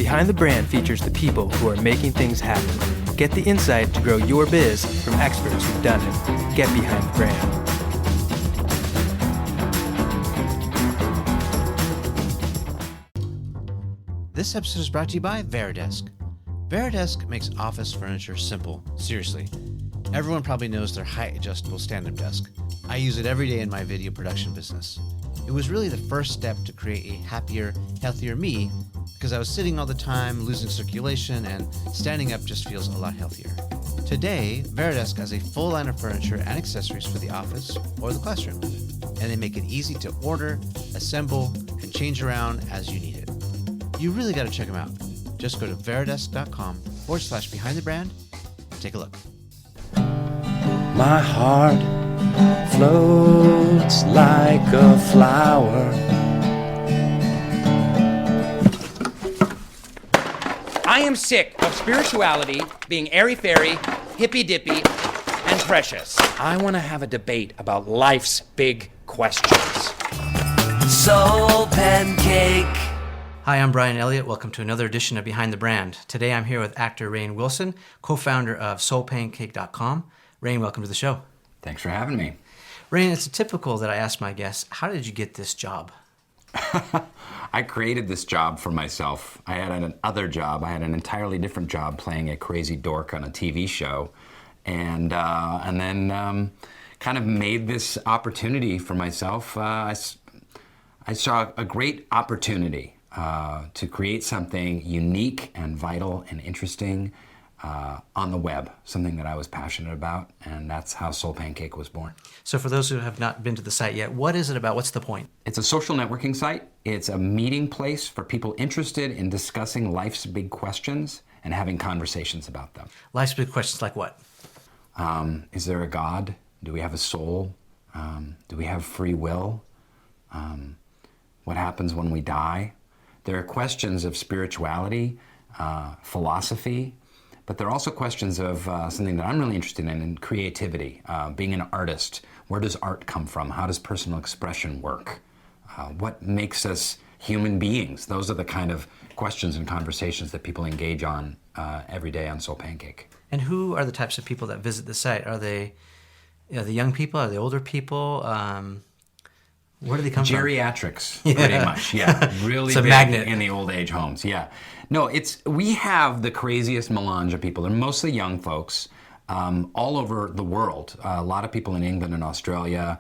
Behind the Brand features the people who are making things happen. Get the insight to grow your biz from experts who've done it. Get behind the brand. This episode is brought to you by Veridesk. Veridesk makes office furniture simple. Seriously. Everyone probably knows their height adjustable stand-up desk. I use it every day in my video production business. It was really the first step to create a happier, healthier me because I was sitting all the time, losing circulation, and standing up just feels a lot healthier. Today, Veridesk has a full line of furniture and accessories for the office or the classroom, and they make it easy to order, assemble, and change around as you need it. You really got to check them out. Just go to veridesk.com/behindthebrand and take a look. My heart floats like a flower. I am sick of spirituality being airy-fairy, hippy-dippy, and precious. I want to have a debate about life's big questions. Soul Pancake. Hi, I'm Bryan Elliott. Welcome to another edition of Behind the Brand. Today I'm here with actor Rainn Wilson, co-founder of soulpancake.com. Rainn, welcome to the show. Thanks for having me. Rainn, it's typical that I ask my guests, how did you get this job? I created this job for myself. I had another job. I had an entirely different job playing a crazy dork on a TV show. And then kind of made this opportunity for myself. I saw a great opportunity to create something unique and vital and interesting on the web, something that I was passionate about, and that's how Soul Pancake was born. So for those who have not been to the site yet, what is it about? What's the point? It's a social networking site. It's a meeting place for people interested in discussing life's big questions and having conversations about them. Life's big questions like what? Is there a God? Do we have a soul? Do we have free will? What happens when we die? There are questions of spirituality, philosophy, but there are also questions of something that I'm really interested in creativity, being an artist. Where does art come from? How does personal expression work? What makes us human beings? Those are the kind of questions and conversations that people engage on every day on Soul Pancake. And who are the types of people that visit the site? Are they the young people? Are they older people? Where do they come Geriatrics, pretty much, yeah. Really it's a big magnet. In the old age homes, yeah. No, we have the craziest melange of people. They're mostly young folks all over the world. A lot of people in England and Australia,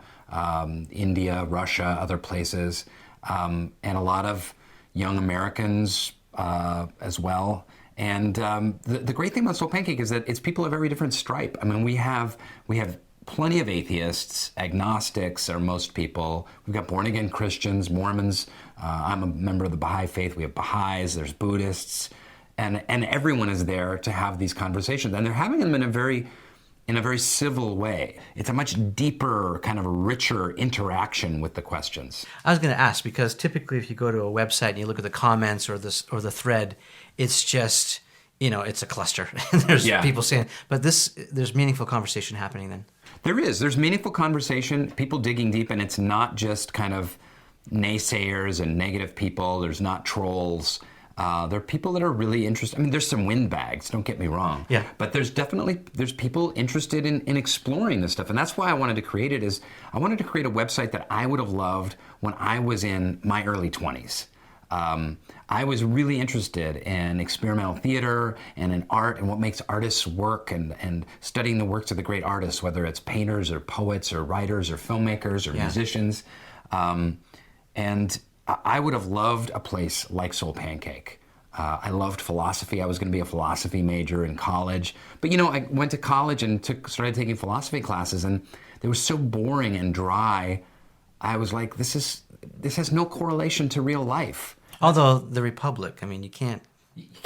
India, Russia, other places, and a lot of young Americans as well. And the great thing about Soul Pancake is that it's people of every different stripe. I mean, we have plenty of atheists, agnostics are most people. We've got born-again Christians, Mormons. I'm a member of the Baha'i faith. We have Baha'is, there's Buddhists, and everyone is there to have these conversations. And they're having them in a very civil way. It's a much deeper, kind of a richer interaction with the questions. I was going to ask, because typically if you go to a website and you look at the comments or the thread, it's just, it's a cluster. There's people saying, but there's meaningful conversation happening then. There's meaningful conversation, people digging deep, and it's not just kind of naysayers and negative people. There's not trolls. There are people that are really interested. I mean, there's some windbags, don't get me wrong. Yeah. But there's people interested in exploring this stuff. And that's why I wanted to create it, is I wanted to create a website that I would have loved when I was in my early 20s. I was really interested in experimental theater and in art and what makes artists work and studying the works of the great artists, whether it's painters or poets or writers or filmmakers or musicians. And I would have loved a place like Soul Pancake. I loved philosophy. I was going to be a philosophy major in college. But I went to college and started taking philosophy classes, and they were so boring and dry. I was like, this has no correlation to real life. Although the Republic, I mean, you can't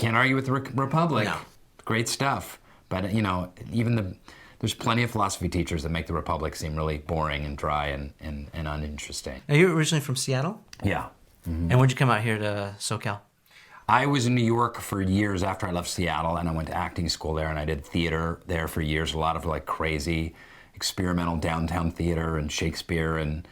argue with the Republic. No. Great stuff. But there's plenty of philosophy teachers that make the Republic seem really boring and dry and uninteresting. Are you originally from Seattle? Yeah. Mm-hmm. And when'd you come out here to SoCal? I was in New York for years after I left Seattle, and I went to acting school there, and I did theater there for years, a lot of crazy experimental downtown theater and Shakespeare and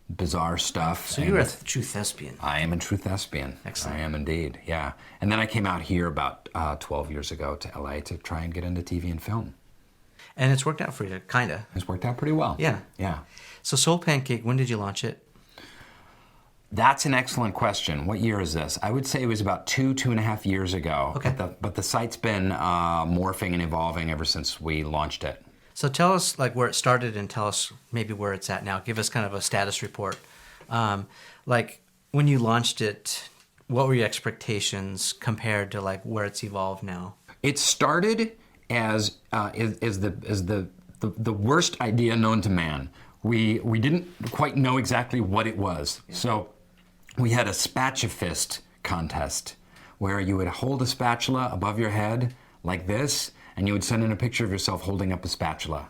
bizarre stuff. So you're a true thespian. I am a true thespian. Excellent. I am indeed, yeah. And then I came out here about 12 years ago to LA to try and get into TV and film. And it's worked out for you, kind of. It's worked out pretty well. Yeah. Yeah. So Soul Pancake, when did you launch it? That's an excellent question. What year is this? I would say it was about 2.5 years ago. Okay. But the site's been morphing and evolving ever since we launched it. So tell us like where it started and tell us maybe where it's at now. Give us kind of a status report. Like when you launched it, what were your expectations compared to like where it's evolved now? It started as the worst idea known to man. We didn't quite know exactly what it was. Yeah. So we had a spatula-fist contest where you would hold a spatula above your head like this, and you would send in a picture of yourself holding up a spatula.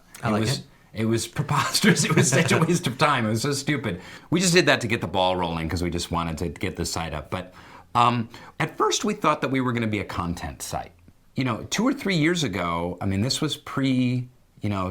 It was preposterous. It was such a waste of time. It was so stupid. We just did that to get the ball rolling because we just wanted to get the site up. But at first we thought that we were going to be a content site. 2 or 3 years ago, I mean, this was pre,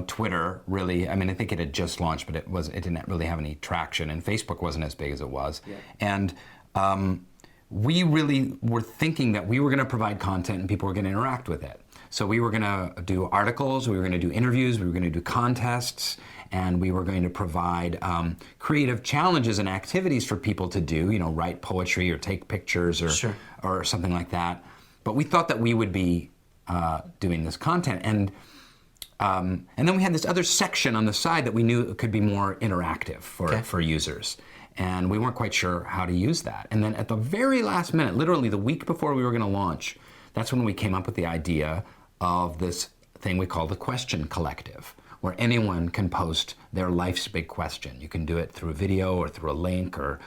Twitter, really. I mean, I think it had just launched, but it didn't really have any traction, and Facebook wasn't as big as it was. Yeah. And we really were thinking that we were going to provide content and people were going to interact with it. So we were going to do articles, we were going to do interviews, we were going to do contests, and we were going to provide creative challenges and activities for people to do, write poetry or take pictures or something like that. But we thought that we would be doing this content. And then we had this other section on the side that we knew could be more interactive for users. And we weren't quite sure how to use that. And then at the very last minute, literally the week before we were going to launch, that's when we came up with the idea of this thing we call the Question Collective, where anyone can post their life's big question. You can do it through a video or through a link or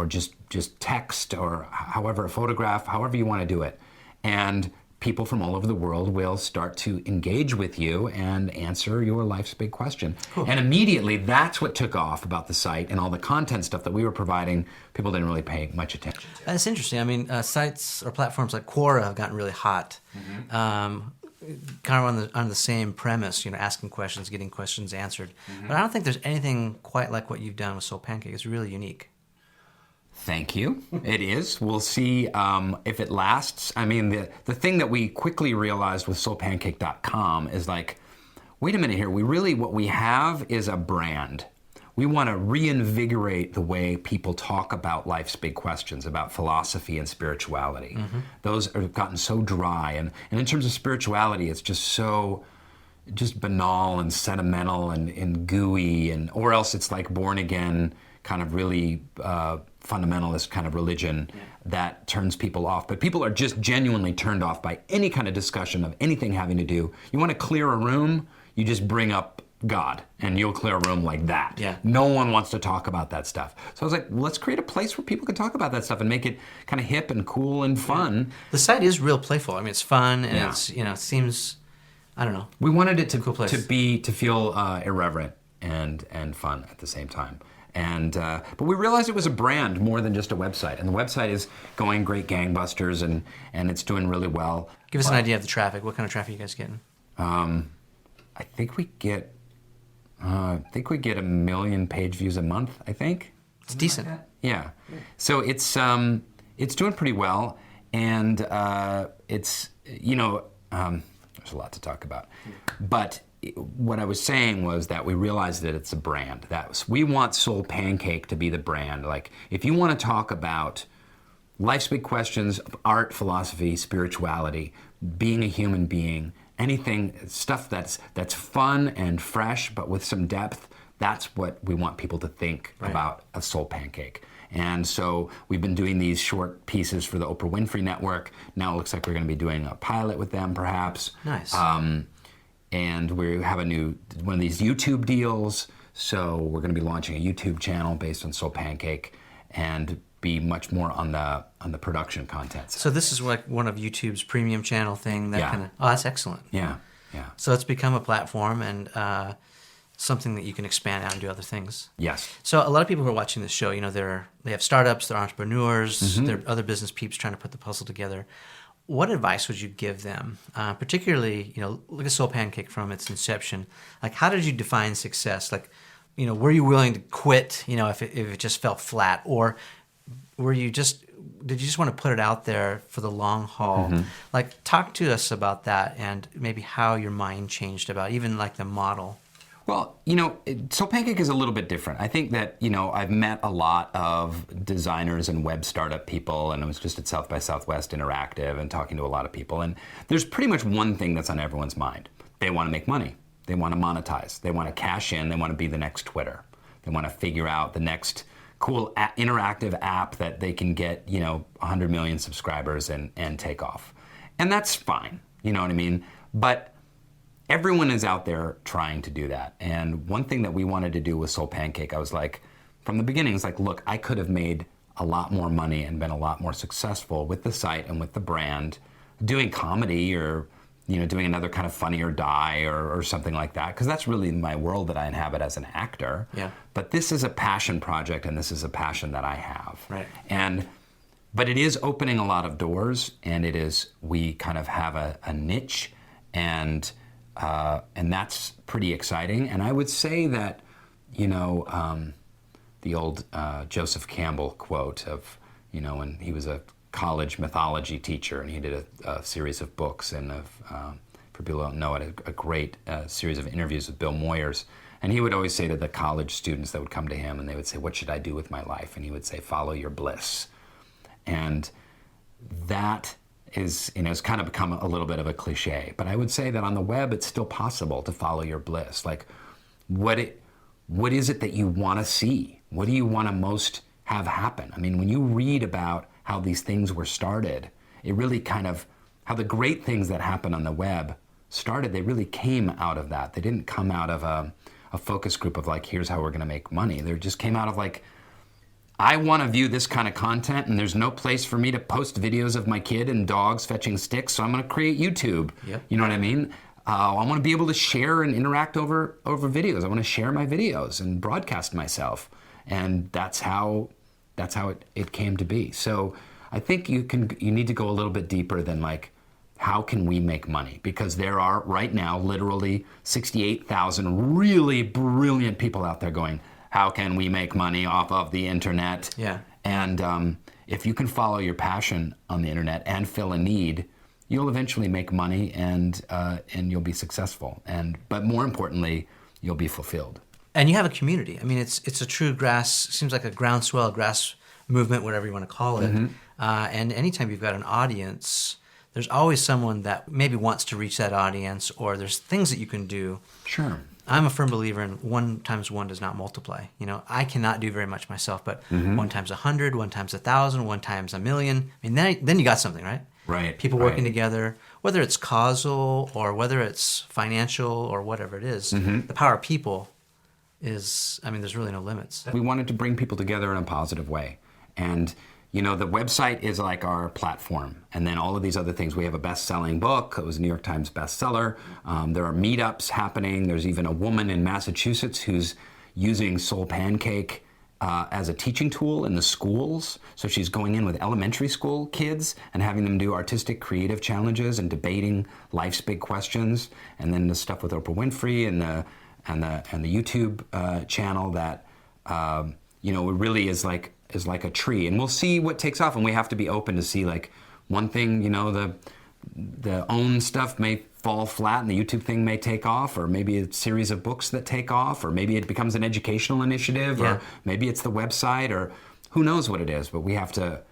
just text or however, a photograph, however you want to do it. And people from all over the world will start to engage with you and answer your life's big question. Cool. And immediately, that's what took off about the site and all the content stuff that we were providing. People didn't really pay much attention to. That's interesting. I mean, sites or platforms like Quora have gotten really hot. Mm-hmm. Kind of on the same premise, asking questions, getting questions answered. Mm-hmm. But I don't think there's anything quite like what you've done with Soul Pancake. It's really unique. Thank you. It is. We'll see if it lasts. I mean, the thing that we quickly realized with soulpancake.com is like, wait a minute here. What we have is a brand. We want to reinvigorate the way people talk about life's big questions, about philosophy and spirituality. Mm-hmm. Those have gotten so dry. And in terms of spirituality, it's just banal and sentimental and gooey, or else it's like born again, kind of really fundamentalist kind of religion that turns people off. But people are just genuinely turned off by any kind of discussion of anything having to do. You want to clear a room, you just bring up God and you'll clear a room like that. Yeah. No one wants to talk about that stuff. So I was like, let's create a place where people can talk about that stuff and make it kind of hip and cool and fun. Yeah. The site is real playful. I mean, it's fun and it's, it seems, I don't know. We wanted it to feel irreverent and fun at the same time. But we realized it was a brand more than just a website. And the website is going great gangbusters and it's doing really well. Give us an idea of the traffic. What kind of traffic are you guys getting? I think we get 1 million page views a month, I think. It's decent. Like yeah. So it's doing pretty well. And it's, there's a lot to talk about. But what I was saying was that we realized that it's a brand. We want Soul Pancake to be the brand. Like, if you want to talk about life's big questions, art, philosophy, spirituality, being a human being, anything, stuff that's fun and fresh, but with some depth, that's what we want people to think about a Soul Pancake. And so we've been doing these short pieces for the Oprah Winfrey Network. Now it looks like we're going to be doing a pilot with them, perhaps. Nice. And we have one of these YouTube deals, so we're going to be launching a YouTube channel based on Soul Pancake and be much more on the production content side. So this is like one of YouTube's premium channel thing. That's excellent. Yeah. So it's become a platform and something that you can expand out and do other things. Yes. So a lot of people who are watching this show, they have startups, they're entrepreneurs, mm-hmm. they're other business peeps trying to put the puzzle together. What advice would you give them? Particularly, look at Soul Pancake from its inception. Like, how did you define success? Like, were you willing to quit, if it just fell flat, or did you just want to put it out there for the long haul? Like, talk to us about that and maybe how your mind changed about even like the model. Well, Soul Pancake is a little bit different. I think that, I've met a lot of designers and web startup people, and I was just at South by Southwest Interactive and talking to a lot of people. And there's pretty much one thing that's on everyone's mind. They want to make money. They want to monetize. They want to cash in. They want to be the next Twitter. They want to figure out the next cool interactive app that they can get, 100 million subscribers and take off. And that's fine. You know what I mean? But everyone is out there trying to do that. And one thing that we wanted to do with Soul Pancake, I was like, from the beginning, it's like, look, I could have made a lot more money and been a lot more successful with the site and with the brand, doing comedy or, doing another kind of Funny or Die or something like that, because that's really my world that I inhabit as an actor. Yeah. But this is a passion project, and this is a passion that I have. Right. But it is opening a lot of doors, and we kind of have a niche, and that's pretty exciting. And I would say that, the old Joseph Campbell quote of, when he was a college mythology teacher and he did a series of books and for people who don't know it, a great series of interviews with Bill Moyers. And he would always say to the college students that would come to him and they would say, what should I do with my life? And he would say, follow your bliss. And that is, it's kind of become a little bit of a cliche, but I would say that on the web, it's still possible to follow your bliss. Like, what is it that you want to see? What do you want to most have happen? I mean, when you read about how these things were started, it really kind of, how the great things that happen on the web started, they really came out of that. They didn't come out of a focus group of like, here's how we're going to make money. They just came out of like, I want to view this kind of content, and there's no place for me to post videos of my kid and dogs fetching sticks, so I'm going to create YouTube. Yep. You know what I mean? I want to be able to share and interact over videos. I want to share my videos and broadcast myself, and that's how it came to be. So I think you need to go a little bit deeper than like, how can we make money? Because there are right now literally 68,000 really brilliant people out there going, how can we make money off of the internet? Yeah. And if you can follow your passion on the internet and fill a need, you'll eventually make money and you'll be successful. But more importantly, you'll be fulfilled. And you have a community. I mean, it's a true seems like a groundswell, grass movement, whatever you want to call it. Mm-hmm. And anytime you've got an audience, there's always someone that maybe wants to reach that audience, or there's things that you can do. Sure. I'm a firm believer in 1 times 1 does not multiply. I cannot do very much myself, but 1 times 100, 1 times 1,000, 1 times 1,000,000. I mean, then you got something, right? Right. People working together, whether it's causal or whether it's financial or whatever it is. Mm-hmm. The power of people is, there's really no limits. We wanted to bring people together in a positive way. And, the website is like our platform. And then all of these other things. We have a best-selling book. It was a New York Times bestseller. There are meetups happening. There's even a woman in Massachusetts who's using Soul Pancake as a teaching tool in the schools. So she's going in with elementary school kids and having them do artistic, creative challenges and debating life's big questions. And then the stuff with Oprah Winfrey and the YouTube channel that it really is like a tree. And we'll see what takes off. And we have to be open to see like one thing. The OWN stuff may fall flat and the YouTube thing may take off, or maybe a series of books that take off, or maybe it becomes an educational initiative, or maybe it's the website, or who knows what it is. But we have to,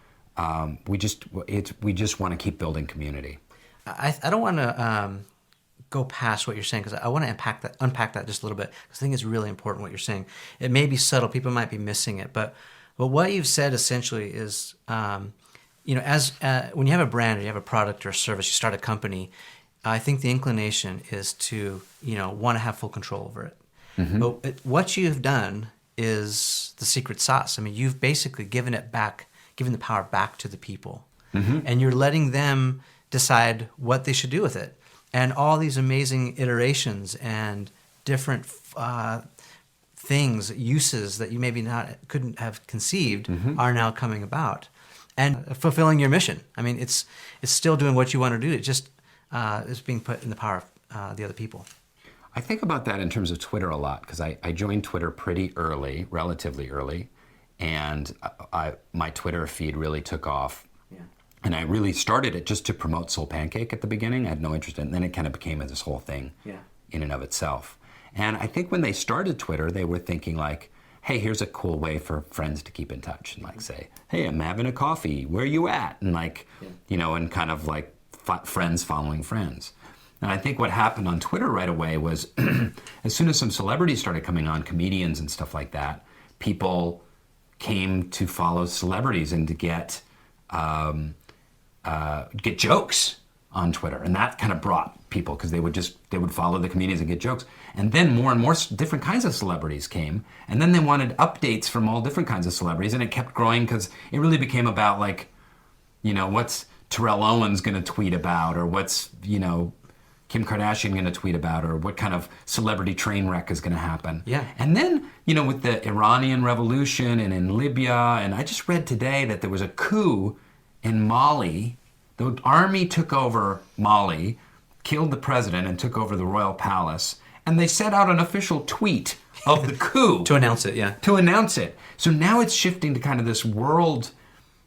we just want to keep building community. I don't want to go past what you're saying, because I want to unpack that just a little bit, because I think it's really important what you're saying. It may be subtle, people might be missing it, but what you've said essentially is, when you have a brand or you have a product or a service, you start a company, I think the inclination is to, want to have full control over it. Mm-hmm. But what you've done is the secret sauce. You've basically given the power back to the people. Mm-hmm. And you're letting them decide what they should do with it. And all these amazing iterations and different uses that you maybe couldn't have conceived are now coming about and fulfilling your mission. It's still doing what you want to do. It just is being put in the power of the other people. I think about that in terms of Twitter a lot because I joined Twitter pretty early, relatively early, and my Twitter feed really took off. Yeah. And I really started it just to promote Soul Pancake at the beginning. I had no interest in it, and then it kind of became this whole thing in and of itself. And I think when they started Twitter, they were thinking like, hey, here's a cool way for friends to keep in touch and like say, hey, I'm having a coffee, where you at? And like, you know, and kind of like friends following friends. And I think what happened on Twitter right away was as soon as some celebrities started coming on, comedians and stuff like that, people came to follow celebrities and to get jokes on Twitter. And that kind of brought people because they would follow the comedians and get jokes. And then more and more different kinds of celebrities came. And then they wanted updates from all different kinds of celebrities. And it kept growing because it really became about like, you know, what's Terrell Owens going to tweet about, or what's, you know, Kim Kardashian going to tweet about, or what kind of celebrity train wreck is going to happen. Yeah. And then, you know, with the Iranian Revolution and in Libya, and I just read today that there was a coup in Mali. The army took over Mali, killed the president, and took over the royal palace. And they sent out an official tweet of the coup. To announce it, yeah. To announce it. So now it's shifting to kind of this world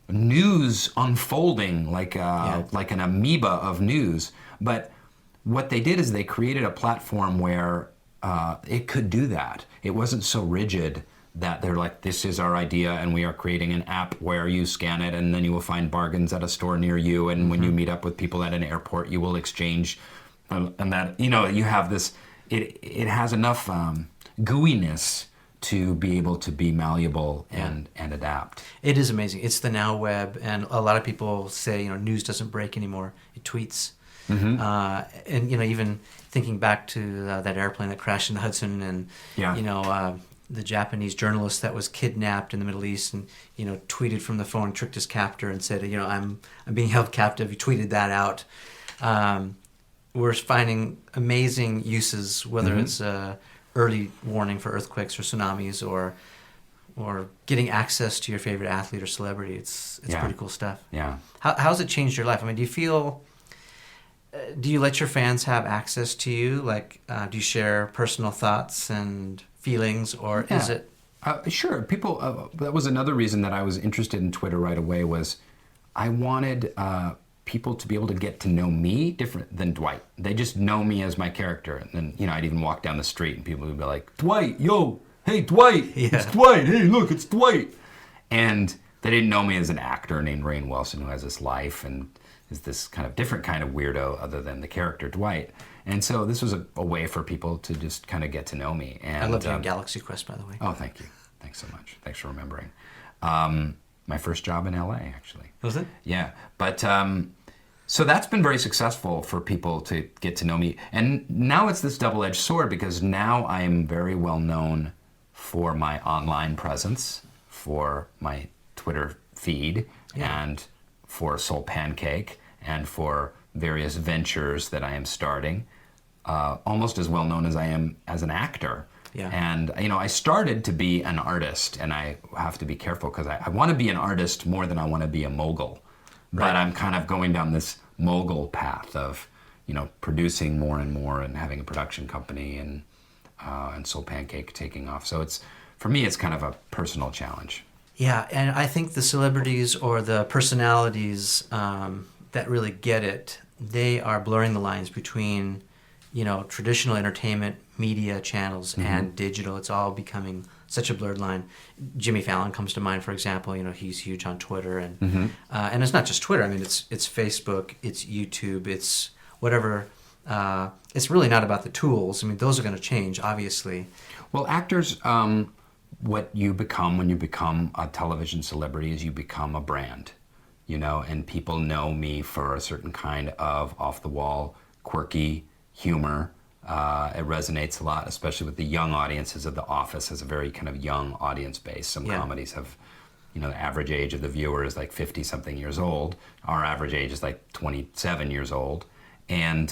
news unfolding like an amoeba of news. But what they did is they created a platform where it could do that. It wasn't so rigid that they're like, this is our idea and we are creating an app where you scan it and then you will find bargains at a store near you, and when you meet up with people at an airport you will exchange, and that, you know, you have this, it has enough gooiness to be able to be malleable and adapt. It is amazing. It's the now web, and a lot of people say, you know, news doesn't break anymore, it tweets. Mm-hmm. And, you know, even thinking back to that airplane that crashed in the Hudson, and, you know, the Japanese journalist that was kidnapped in the Middle East and, you know, tweeted from the phone, tricked his captor and said, you know, I'm being held captive. He tweeted that out. We're finding amazing uses, whether it's early warning for earthquakes or tsunamis, or getting access to your favorite athlete or celebrity. It's pretty cool stuff. Yeah. How's it changed your life? I mean, do you feel... do you let your fans have access to you? Like, do you share personal thoughts and feelings, or is it? Sure. People. That was another reason that I was interested in Twitter right away. Was I wanted people to be able to get to know me different than Dwight. They just know me as my character, and then, you know, I'd even walk down the street and people would be like, "Dwight, yo, hey Dwight, it's Dwight. Hey, look, it's Dwight," and they didn't know me as an actor named Rainn Wilson who has this life and is this kind of different kind of weirdo other than the character Dwight. And so this was a way for people to just kind of get to know me. And I love you on Galaxy Quest, by the way. Oh, thank you. Thanks so much. Thanks for remembering. My first job in LA, actually. Was it? Yeah. But so that's been very successful for people to get to know me. And now it's this double-edged sword because now I am very well known for my online presence, for my Twitter feed, and for Soul Pancake, and for various ventures that I am starting, almost as well known as I am as an actor. Yeah. And, you know, I started to be an artist, and I have to be careful because I want to be an artist more than I want to be a mogul. Right. But I'm kind of going down this mogul path of, you know, producing more and more and having a production company and Soul Pancake taking off. So it's, for me, it's kind of a personal challenge. Yeah, and I think the celebrities or the personalities that really get it, they are blurring the lines between, you know, traditional entertainment media channels and digital. It's all becoming such a blurred line. Jimmy Fallon comes to mind, for example. You know, he's huge on Twitter, and it's not just Twitter. I mean, it's Facebook, it's YouTube, it's whatever. It's really not about the tools. I mean, those are going to change, obviously. Well, actors. What you become when you become a television celebrity is you become a brand, you know, and people know me for a certain kind of off-the-wall, quirky humor. It resonates a lot, especially with the young audiences of The Office. Has a very kind of young audience base. Some comedies have, you know, the average age of the viewer is like 50-something years old. Our average age is like 27 years old. And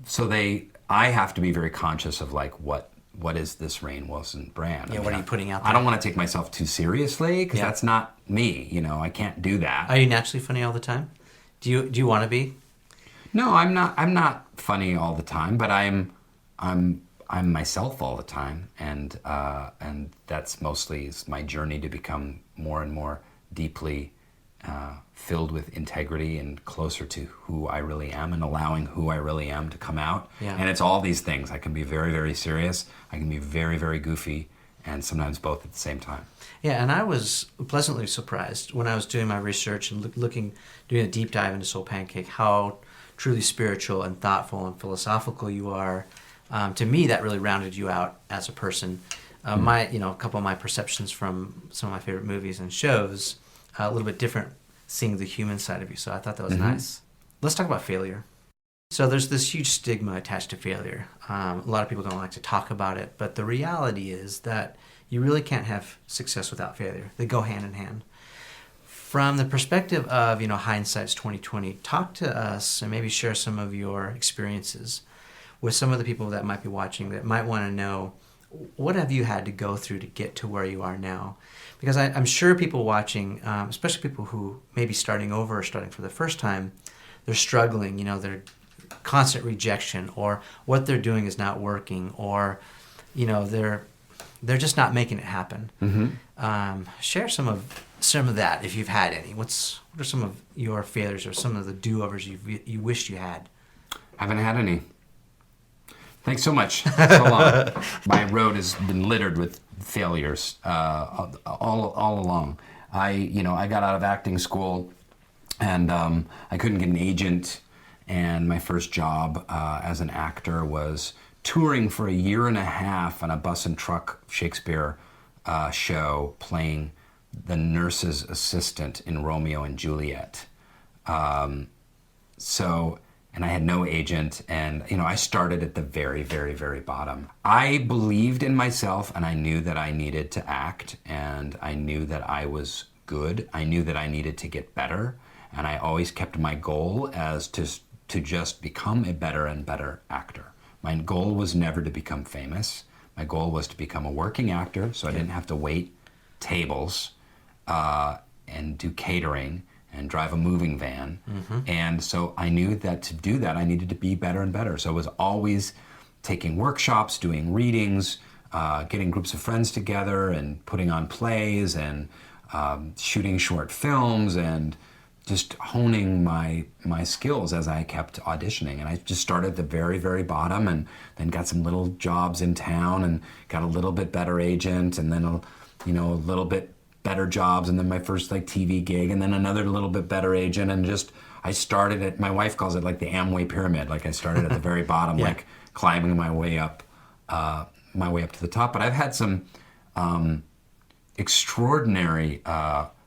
so I have to be very conscious of like, what is this Rainn Wilson brand? Yeah, what are you putting out there? I don't want to take myself too seriously because that's not me. You know, I can't do that. Are you naturally funny all the time? Do you want to be? No, I'm not. I'm not funny all the time, but I'm myself all the time, and that's mostly is my journey to become more and more deeply filled with integrity and closer to who I really am, and allowing who I really am to come out. Yeah. And it's all these things. I can be very, very serious. I can be very, very goofy, and sometimes both at the same time. Yeah, and I was pleasantly surprised when I was doing my research and doing a deep dive into Soul Pancake, how truly spiritual and thoughtful and philosophical you are. To me, that really rounded you out as a person. A couple of my perceptions from some of my favorite movies and shows, a little bit different, seeing the human side of you. So I thought that was nice. Let's talk about failure. So there's this huge stigma attached to failure. A lot of people don't like to talk about it, but the reality is that you really can't have success without failure. They go hand in hand. From the perspective of, hindsight's 2020, talk to us and maybe share some of your experiences with some of the people that might be watching that might want to know, what have you had to go through to get to where you are now? Because I'm sure people watching, especially people who may be starting over or starting for the first time, they're struggling, they're constant rejection, or what they're doing is not working, or they're just not making it happen. Share some of that if you've had any. What are some of your failures or some of the do-overs you wished you had? Haven't had any. Thanks so much. So long. My road has been littered with failures all along. I got out of acting school, and I couldn't get an agent. And my first job as an actor was touring for a year and a half on a bus and truck Shakespeare show, playing the nurse's assistant in Romeo and Juliet. And I had no agent, and I started at the very, very, very bottom. I believed in myself, and I knew that I needed to act, and I knew that I was good. I knew that I needed to get better, and I always kept my goal as to just become a better and better actor. My goal was never to become famous. My goal was to become a working actor, so I didn't have to wait tables and do catering and drive a moving van. And so I knew that to do that, I needed to be better and better. So I was always taking workshops, doing readings, getting groups of friends together and putting on plays and shooting short films and just honing my skills as I kept auditioning. And I just started at the very, very bottom, and then got some little jobs in town and got a little bit better agent, and then a little bit better jobs, and then my first TV gig, and then another little bit better agent, and I started at, my wife calls it the Amway pyramid. I started at the very bottom, climbing my way up to the top. But I've had some extraordinary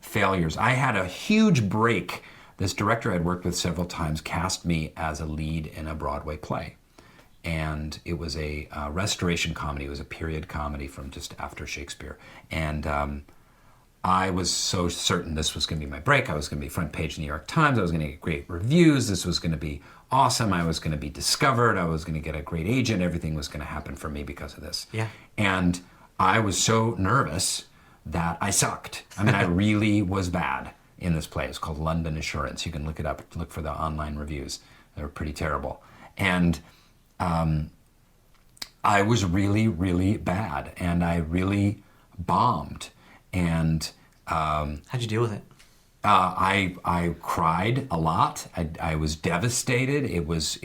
failures. I had a huge break. This director I'd worked with several times cast me as a lead in a Broadway play, and it was a restoration comedy. It was a period comedy from just after Shakespeare, and I was so certain this was going to be my break. I was going to be front page New York Times. I was going to get great reviews. This was going to be awesome. I was going to be discovered. I was going to get a great agent. Everything was going to happen for me because of this. Yeah. And I was so nervous that I sucked. I really was bad in this play. It's called London Assurance. You can look it up. Look for the online reviews. They were pretty terrible. And I was really, really bad. And I really bombed. And how'd you deal with it? I cried a lot. I was devastated. It was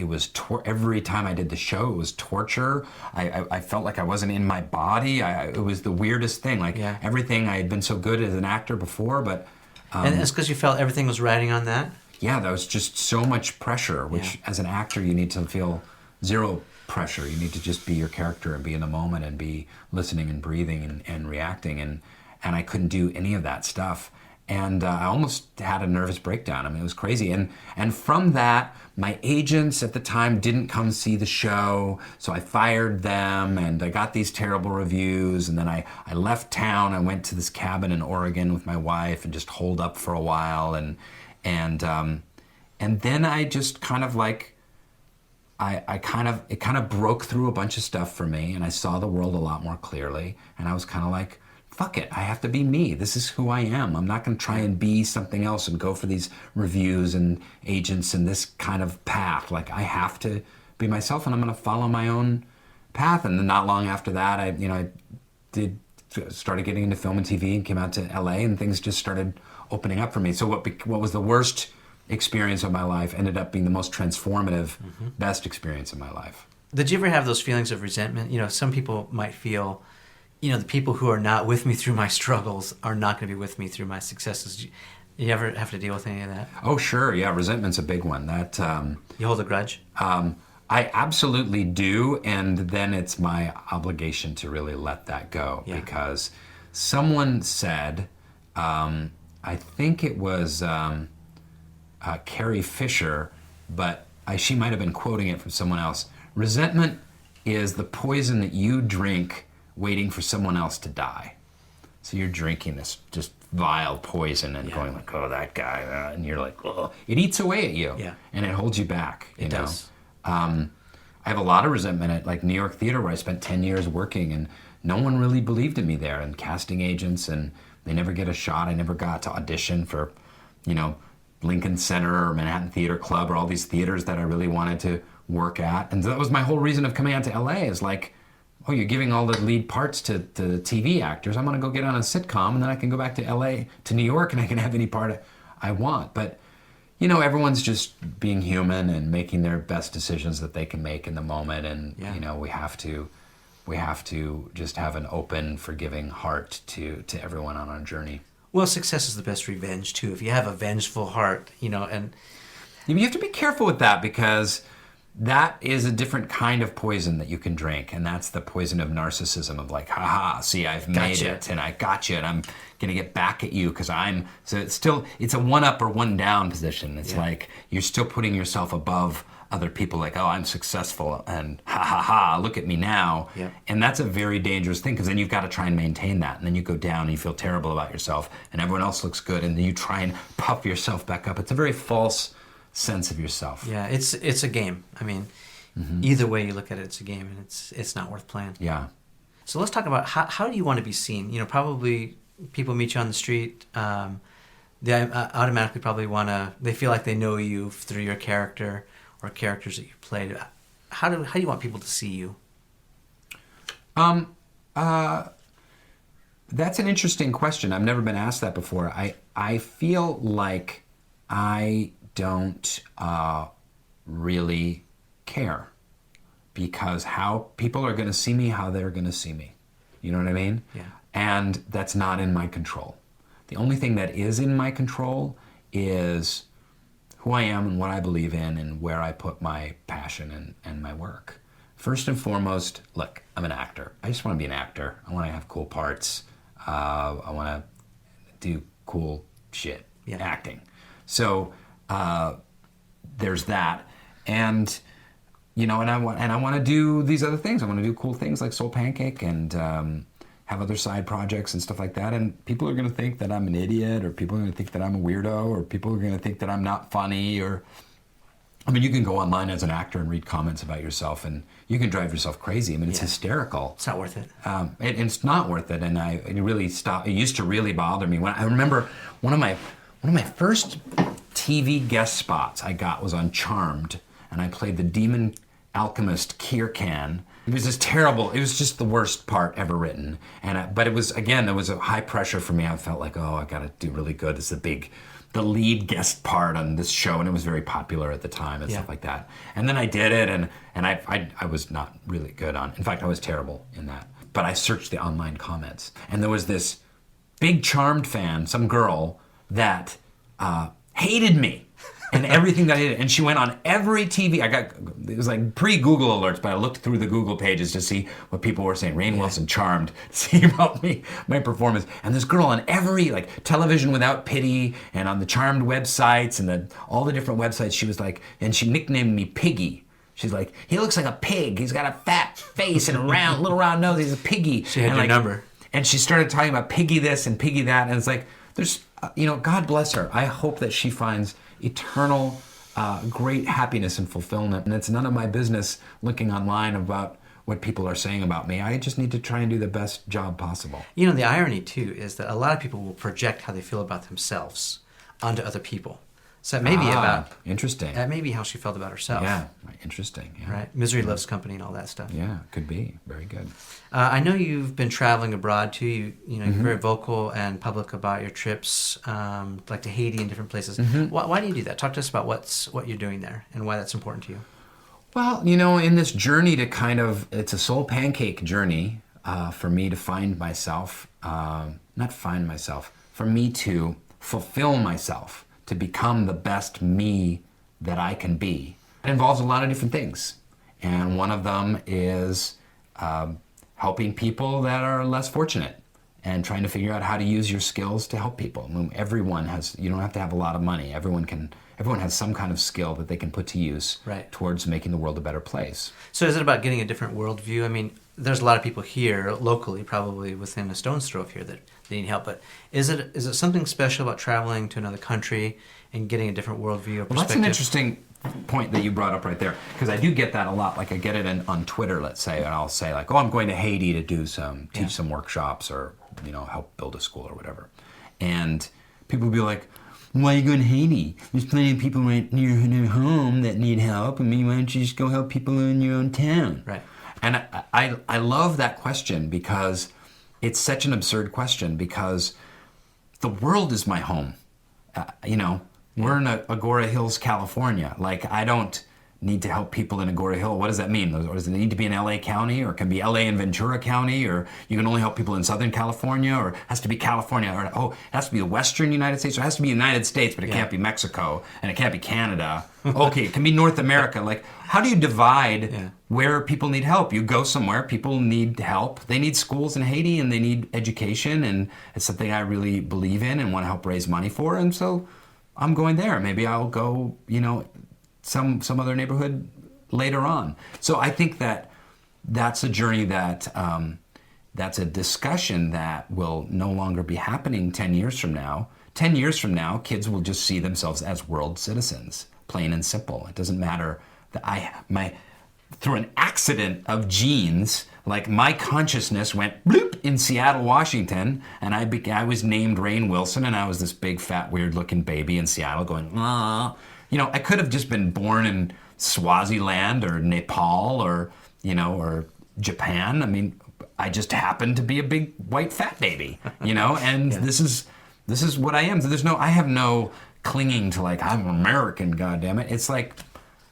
every time I did the show, it was torture. I felt like I wasn't in my body. It was the weirdest thing. Everything, I had been so good as an actor before, but and it's because you felt everything was riding on that. Yeah, there was just so much pressure. Which, as an actor, you need to feel zero pressure. You need to just be your character and be in the moment and be listening and breathing and reacting. And I couldn't do any of that stuff. And I almost had a nervous breakdown. It was crazy. And from that, my agents at the time didn't come see the show, so I fired them, and I got these terrible reviews. And then I left town. I went to this cabin in Oregon with my wife and just holed up for a while. And then I just kind of it broke through a bunch of stuff for me, and I saw the world a lot more clearly. And I was kind of fuck it, I have to be me. This is who I am. I'm not going to try and be something else and go for these reviews and agents and this kind of path. Like, I have to be myself, and I'm going to follow my own path. And then not long after that, I started getting into film and TV and came out to LA, and things just started opening up for me. So what was the worst experience of my life ended up being the most transformative, best experience of my life. Did you ever have those feelings of resentment? Some people might feel, the people who are not with me through my struggles are not going to be with me through my successes. You ever have to deal with any of that? Oh, sure. Yeah, resentment's a big one. That you hold a grudge? I absolutely do, and then it's my obligation to really let that go, because someone said, I think it was Carrie Fisher, but she might have been quoting it from someone else. Resentment is the poison that you drink waiting for someone else to die. So you're drinking this just vile poison and going like, oh, that guy, and you're like, oh. It eats away at you, and it holds you back. It does. I have a lot of resentment at like New York Theater, where I spent 10 years working, and no one really believed in me there, and casting agents, and they never get a shot. I never got to audition for, Lincoln Center or Manhattan Theater Club or all these theaters that I really wanted to work at. And that was my whole reason of coming out to LA, is like, oh, you're giving all the lead parts to TV actors. I'm gonna go get on a sitcom, and then I can go back to LA, to New York, and I can have any part I want. But, everyone's just being human and making their best decisions that they can make in the moment. And, we have to just have an open, forgiving heart to everyone on our journey. Well, success is the best revenge, too. If you have a vengeful heart, and... You have to be careful with that, because that is a different kind of poison that you can drink, and that's the poison of narcissism, of like, haha, see, I've made it, and I got you, and I'm going to get back at you because so it's a one-up or one-down position. It's like you're still putting yourself above other people, like, oh, I'm successful, and look at me now. Yeah. And that's a very dangerous thing, because then you've got to try and maintain that, and then you go down and you feel terrible about yourself, and everyone else looks good, and then you try and puff yourself back up. It's a very false sense of yourself. Yeah, it's a game. I mean, either way you look at it, it's a game, and it's not worth playing. Yeah. So let's talk about how do you want to be seen? Probably people meet you on the street. They automatically probably they feel like they know you through your character or characters that you played. How do you want people to see you? That's an interesting question. I've never been asked that before. I feel like I don't really care, because how people are going to see me, how they're going to see me. You know what I mean? Yeah. And that's not in my control. The only thing that is in my control is who I am and what I believe in and where I put my passion and my work. First and foremost, look, I'm an actor. I just want to be an actor. I want to have cool parts. I want to do cool shit, acting. So there's that. And and I want to do these other things. I want to do cool things like Soul Pancake and have other side projects and stuff like that. And people are going to think that I'm an idiot, or people are going to think that I'm a weirdo, or people are going to think that I'm not funny, or... I mean, you can go online as an actor and read comments about yourself, and you can drive yourself crazy. I mean, it's hysterical. It's not worth it. It's not worth it, and it really stopped. It used to really bother me. I remember one of my first TV guest spots I got was on Charmed, and I played the demon alchemist Kirkan. It was just terrible. It was just the worst part ever written. But it was, again, there was a high pressure for me. I felt like, oh, I got to do really good. It's the lead guest part on this show, and it was very popular at the time and stuff like that. And then I did it, and I was not really good on. In fact, I was terrible in that. But I searched the online comments, and there was this big Charmed fan, some girl that hated me and everything that I did. And she went on every TV. It was like pre-Google alerts, but I looked through the Google pages to see what people were saying. Rainn Wilson, Charmed, see about me, my performance. And this girl on every, Television Without Pity, and on the Charmed websites, and all the different websites, she was like, and she nicknamed me Piggy. She's like, he looks like a pig. He's got a fat face and a little round nose. He's a piggy. She had your number. And she started talking about Piggy this and Piggy that. And it's like, there's, God bless her. I hope that she finds eternal great happiness and fulfillment. And it's none of my business looking online about what people are saying about me. I just need to try and do the best job possible. You know, the irony too is that a lot of people will project how they feel about themselves onto other people. So that may be about interesting. That may be how she felt about herself. Yeah, interesting. Yeah. Right, misery loves company and all that stuff. Yeah, could be very good. I know you've been traveling abroad too. You're very vocal and public about your trips, like to Haiti and different places. Why do you do that? Talk to us about what you're doing there and why that's important to you. Well, in this journey to it's a soul pancake journey for me to find myself, for me to fulfill myself, to become the best me that I can be. It involves a lot of different things. And one of them is helping people that are less fortunate and trying to figure out how to use your skills to help people. I mean, you don't have to have a lot of money. Everyone has some kind of skill that they can put to use towards making the world a better place. So is it about getting a different worldview? I mean, there's a lot of people here locally, probably within a stone's throw of here, that they need help. But is it something special about traveling to another country and getting a different worldview or perspective? Well, that's an interesting point that you brought up right there, because I do get that a lot. Like I get it on Twitter, let's say, and I'll say like, "Oh, I'm going to Haiti to teach some workshops or help build a school or whatever," and people will be like, "Why are you going to Haiti? There's plenty of people right near home that need help. I mean, why don't you just go help people in your own town?" Right. And I love that question because it's such an absurd question, because the world is my home. We're in Agora Hills, California. Like, I don't need to help people in Agora Hill. What does that mean? Or does it need to be in LA County, or it can be LA and Ventura County, or you can only help people in Southern California, or it has to be California, or it has to be the Western United States, or it has to be United States, but it can't be Mexico, and it can't be Canada. Okay, it can be North America. Like, how do you divide where people need help? You go somewhere, people need help. They need schools in Haiti, and they need education, and it's something I really believe in and want to help raise money for, and so I'm going there. Maybe I'll go, some other neighborhood later on. So I think that's a journey that's a discussion that will no longer be happening 10 years from now. 10 years from now, kids will just see themselves as world citizens, plain and simple. It doesn't matter that through an accident of genes, like my consciousness went bloop in Seattle, Washington, and I was named Rainn Wilson, and I was this big, fat, weird-looking baby in Seattle going, ah. I could have just been born in Swaziland or Nepal or Japan. I mean, I just happened to be a big, white, fat baby, and this is what I am. So I have no clinging to like, I'm American, goddammit. It's like,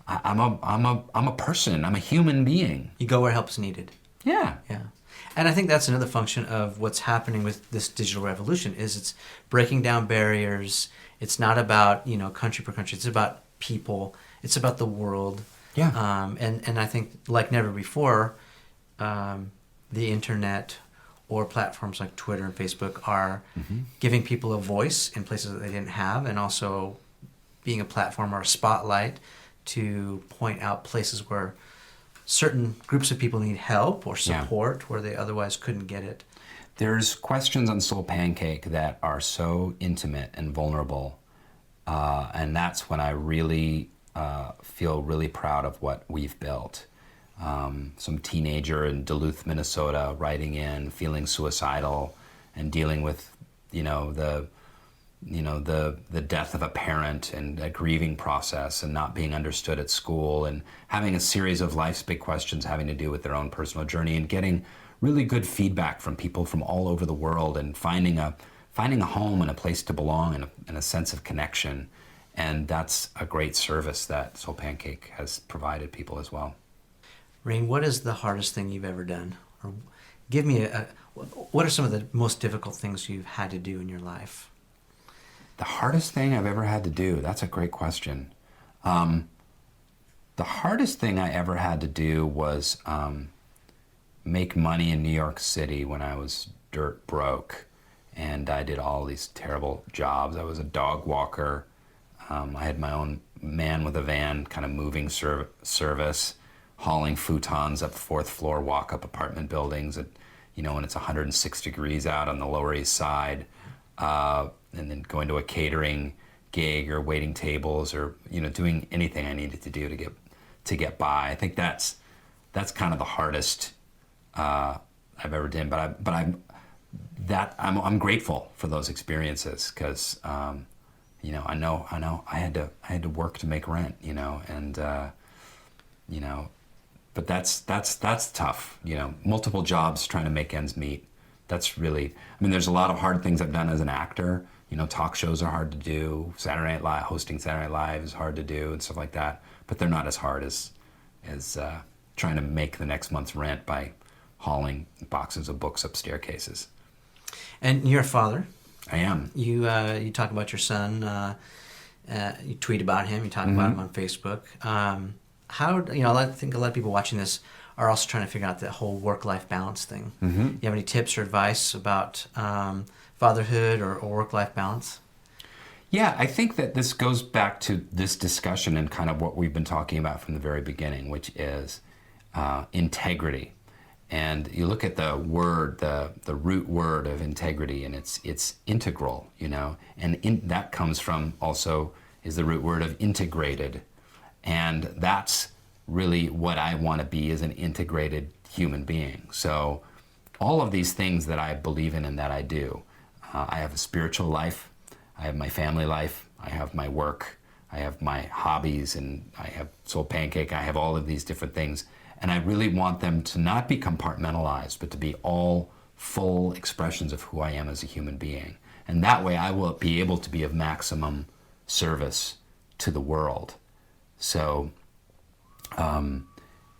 I'm a person. I'm a human being. You go where help's needed. Yeah. Yeah. And I think that's another function of what's happening with this digital revolution is it's breaking down barriers. It's not about, country per country. It's about people. It's about the world. Yeah. And I think like never before, the internet or platforms like Twitter and Facebook are giving people a voice in places that they didn't have, and also being a platform or a spotlight to point out places where certain groups of people need help or support where they otherwise couldn't get it. There's questions on Soul Pancake that are so intimate and vulnerable, and that's when I really feel really proud of what we've built. Some teenager in Duluth, Minnesota, writing in, feeling suicidal, and dealing with, the death of a parent and a grieving process and not being understood at school, and having a series of life's big questions having to do with their own personal journey, and getting really good feedback from people from all over the world, and finding a home and a place to belong and a sense of connection. And that's a great service that Soul Pancake has provided people as well. Rainn, what is the hardest thing you've ever done? Or give me what are some of the most difficult things you've had to do in your life? The hardest thing I've ever had to do, that's a great question. The hardest thing I ever had to do was make money in New York City when I was dirt broke. And I did all these terrible jobs. I was a dog walker. I had my own man with a van kind of moving service, hauling futons up 4th floor walk-up apartment buildings at, when it's 106 degrees out on the Lower East Side. And then going to a catering gig or waiting tables or doing anything I needed to do to get by. I think that's that's kind of the hardest I've ever done. But I'm grateful for those experiences because you know I know I had to work to make rent, you know, and you know, but that's tough, you know, multiple jobs trying to make ends meet. That's really, I mean, there's a lot of hard things I've done as an actor. You know, talk shows are hard to do. Saturday Night Live, hosting Saturday Night Live is hard to do and stuff like that. But they're not as hard as trying to make the next month's rent by hauling boxes of books up staircases. And you're a father. I am. You talk about your son. You tweet about him. You talk about him on Facebook. How, you know, I think a lot of people watching this are also trying to figure out the whole work-life balance thing. You have any tips or advice about fatherhood or work-life balance? Yeah, I think that this goes back to this discussion and kind of what we've been talking about from the very beginning, which is integrity. And you look at the word, the root word of integrity, and it's integral, you know, and that comes from also is the root word of integrated. And that's really what I want to be, as an integrated human being. So all of these things that I believe in and that I do, I have a spiritual life, I have my family life, I have my work, I have my hobbies, and I have Soul Pancake, I have all of these different things. And I really want them to not be compartmentalized, but to be all full expressions of who I am as a human being. And that way I will be able to be of maximum service to the world. So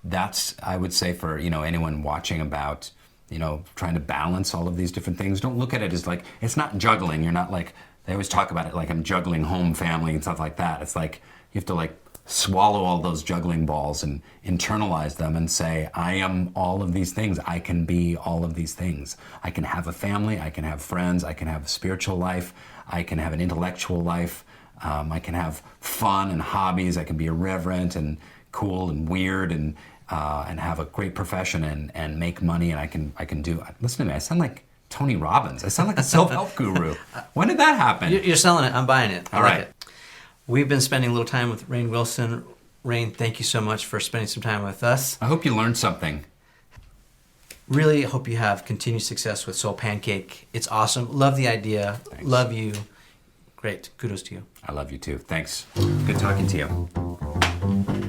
that's, I would say, for, you know, anyone watching about, you know, trying to balance all of these different things. Don't look at it as like, it's not juggling. You're not like, they always talk about it like I'm juggling home, family, and stuff like that. It's like you have to like swallow all those juggling balls and internalize them and say, I am all of these things. I can be all of these things. I can have a family, I can have friends, I can have a spiritual life, I can have an intellectual life, I can have fun and hobbies, I can be irreverent and cool and weird and have a great profession and make money, and I can do, listen to me, I sound like Tony Robbins. I sound like a self-help guru. When did that happen? You're selling it. I'm buying it. All right. We've been spending a little time with Rainn Wilson. Rainn, thank you so much for spending some time with us. I hope you learned something. Really hope you have continued success with Soul Pancake. It's awesome. Love the idea. Thanks. Love you. Great. Kudos to you. I love you too. Thanks. Good talking to you.